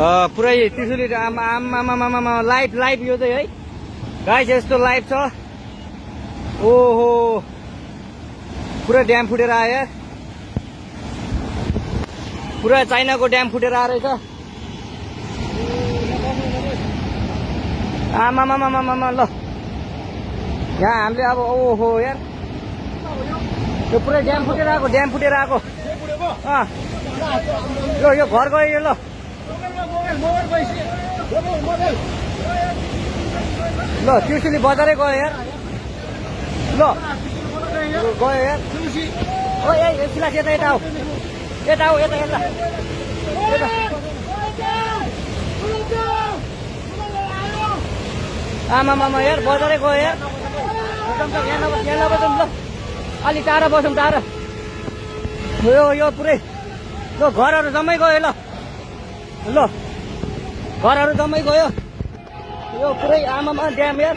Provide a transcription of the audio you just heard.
पुरै त्रिशुली आमा लाइभ यो चाहिँ है गाइस यस्तो लाइभ छ। ओहो पुरा ड्याम फुटेर आयो यार, पुरा चाइनाको ड्याम फुटेर आएर रहेछ। आमामामामामा ल यहाँ हामीले अब ओहो यार यो पुरै ड्याम फुटेर आएको यो घर गयो यो। ल ल त्रिशुली बजारै गयो यार। ल गयो यार। ओ ए सिलास यता आऊ यता आमामामा यार बजारै गयो यार। यहाँ नबसौँ ल, अलिक टाढा बसौँ टाढा। यो पुरै ल घरहरू जम्मै गयो। ल घरहरू जम्मै गयो यो पुरै आमामा ड्याम यार।